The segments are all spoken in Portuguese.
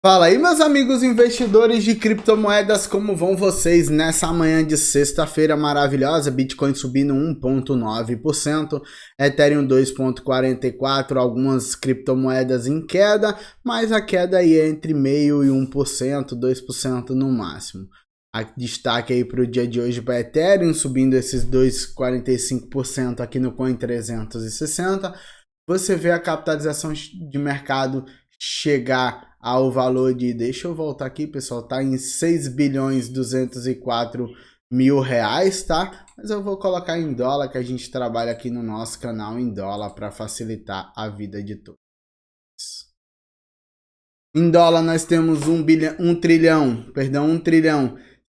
Fala aí, meus amigos investidores de criptomoedas, como vão vocês nessa manhã de sexta-feira maravilhosa? Bitcoin subindo 1,9%, Ethereum 2,44%, algumas criptomoedas em queda, mas a queda aí é entre 0,5% e 1%, 2% no máximo. Destaque aí para o dia de hoje para Ethereum, subindo esses 2,45% aqui no Coin 360. Você vê a capitalização de mercado chegar ao valor de, deixa eu voltar aqui, pessoal, tá em 6 bilhões 204 mil reais, tá? Mas eu vou colocar em dólar, que a gente trabalha aqui no nosso canal em dólar para facilitar a vida de todos. Em dólar nós temos 1 trilhão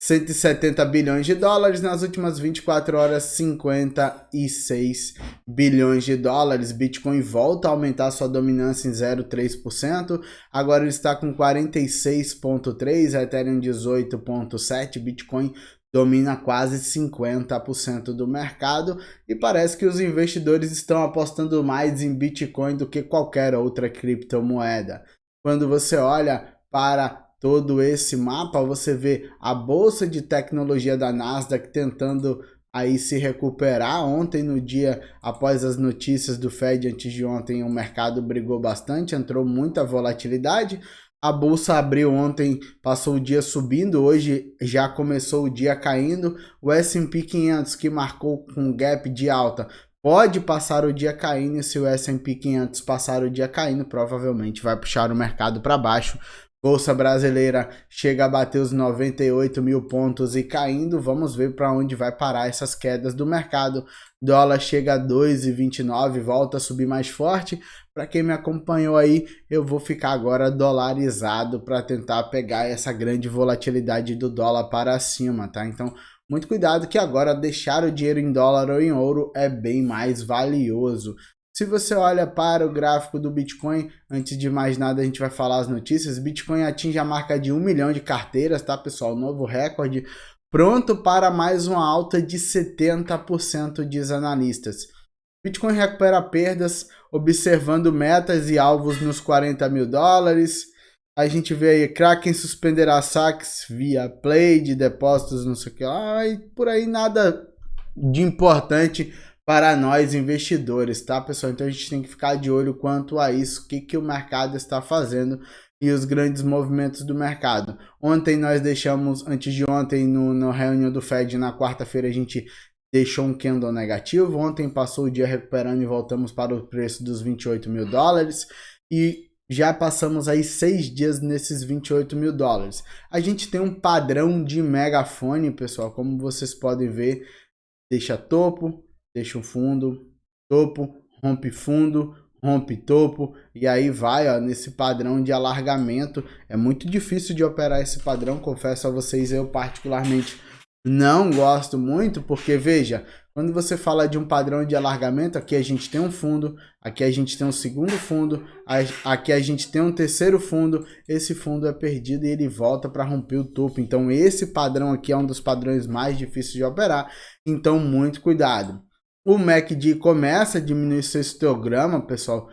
170 bilhões de dólares, nas últimas 24 horas 56 bilhões de dólares. Bitcoin volta a aumentar sua dominância em 0,3%, agora ele está com 46,3%, Ethereum 18,7%, Bitcoin domina quase 50% do mercado e parece que os investidores estão apostando mais em Bitcoin do que qualquer outra criptomoeda. Quando você olha para todo esse mapa, você vê a bolsa de tecnologia da Nasdaq tentando aí se recuperar. Ontem, no dia após as notícias do Fed antes de ontem, o mercado brigou bastante, entrou muita volatilidade. A bolsa abriu ontem, passou o dia subindo, hoje já começou o dia caindo. O S&P 500, que marcou com gap de alta, pode passar o dia caindo, e se o S&P 500 passar o dia caindo, provavelmente vai puxar o mercado para baixo. Bolsa brasileira chega a bater os 98 mil pontos e caindo. Vamos ver para onde vai parar essas quedas do mercado. Dólar chega a 2,29, volta a subir mais forte. Para quem me acompanhou aí, eu vou ficar agora dolarizado para tentar pegar essa grande volatilidade do dólar para cima, tá? Então, muito cuidado que agora deixar o dinheiro em dólar ou em ouro é bem mais valioso. Se você olha para o gráfico do Bitcoin, antes de mais nada a gente vai falar as notícias. Bitcoin atinge a marca de 1 milhão de carteiras, tá, pessoal? Novo recorde, pronto para mais uma alta de 70%, diz analistas. Bitcoin recupera perdas, observando metas e alvos nos 40 mil dólares. A gente vê aí, Kraken suspenderá saques via Play de depósitos, não sei o que lá, e por aí nada de importante para nós investidores, tá, pessoal? Então a gente tem que ficar de olho quanto a isso, o que o mercado está fazendo e os grandes movimentos do mercado. Ontem nós deixamos, antes de ontem, na reunião do Fed, na quarta-feira, a gente deixou um candle negativo. Ontem passou o dia recuperando e voltamos para o preço dos 28 mil dólares. E já passamos aí 6 dias nesses 28 mil dólares. A gente tem um padrão de megafone, pessoal, como vocês podem ver. Deixa topo, deixa um fundo, topo, rompe topo, e aí vai, ó, nesse padrão de alargamento. É muito difícil de operar esse padrão, confesso a vocês, eu particularmente não gosto muito, porque veja, quando você fala de um padrão de alargamento, aqui a gente tem um fundo, aqui a gente tem um segundo fundo, aqui a gente tem um terceiro fundo, esse fundo é perdido e ele volta para romper o topo. Então esse padrão aqui é um dos padrões mais difíceis de operar, então muito cuidado. O MACD começa a diminuir seu histograma, pessoal.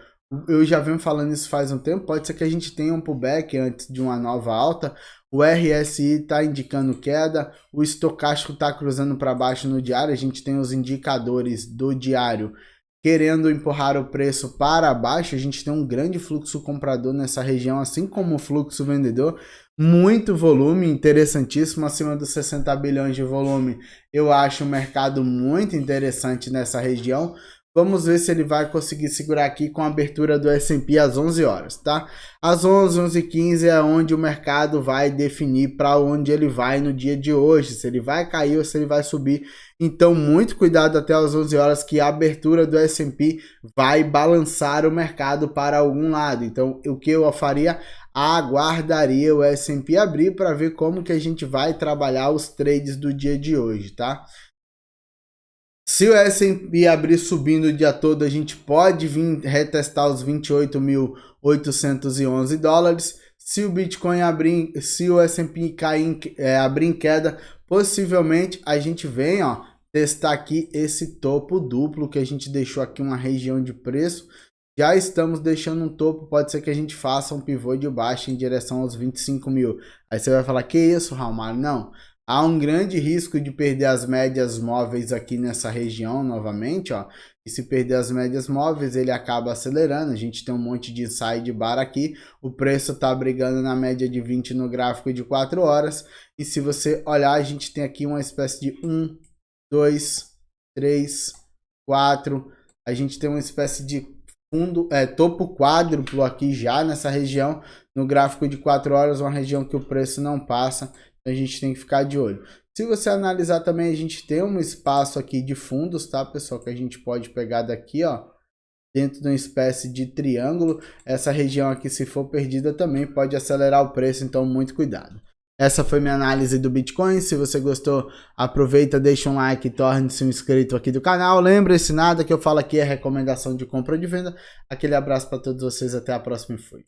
Eu já venho falando isso faz um tempo, pode ser que a gente tenha um pullback antes de uma nova alta. O RSI está indicando queda, o estocástico está cruzando para baixo no diário, a gente tem os indicadores do diário querendo empurrar o preço para baixo. A gente tem um grande fluxo comprador nessa região, assim como o fluxo vendedor, muito volume, interessantíssimo, acima dos 60 bilhões de volume. Eu acho o mercado muito interessante nessa região. Vamos ver se ele vai conseguir segurar aqui com a abertura do S&P às 11 horas, tá? Às 11, 11h15 é onde o mercado vai definir para onde ele vai no dia de hoje, se ele vai cair ou se ele vai subir. Então, muito cuidado até às 11 horas que a abertura do S&P vai balançar o mercado para algum lado. Então, o que eu faria? Aguardaria o S&P abrir para ver como que a gente vai trabalhar os trades do dia de hoje, tá? Se o S&P abrir subindo o dia todo, a gente pode vir retestar os 28.811 dólares. Se o Bitcoin abrir, se o S&P abrir em queda, possivelmente a gente vem, ó, testar aqui esse topo duplo que a gente deixou aqui uma região de preço. Já estamos deixando um topo, pode ser que a gente faça um pivô de baixo em direção aos 25 mil. Aí você vai falar, que isso, Raul? Não. Há um grande risco de perder as médias móveis aqui nessa região novamente, ó. E se perder as médias móveis, ele acaba acelerando. A gente tem um monte de inside bar aqui. O preço tá brigando na média de 20 no gráfico de 4 horas. E se você olhar, a gente tem aqui uma espécie de 1, 2, 3, 4. A gente tem uma espécie de topo quádruplo aqui já nessa região. No gráfico de 4 horas, uma região que o preço não passa. A gente tem que ficar de olho. Se você analisar também, a gente tem um espaço aqui de fundos, tá, pessoal? Que a gente pode pegar daqui, ó, dentro de uma espécie de triângulo. Essa região aqui, se for perdida, também pode acelerar o preço, então muito cuidado. Essa foi minha análise do Bitcoin. Se você gostou, aproveita, deixa um like e torne-se um inscrito aqui do canal. Lembre-se, nada que eu falo aqui é recomendação de compra ou de venda. Aquele abraço para todos vocês, até a próxima e fui.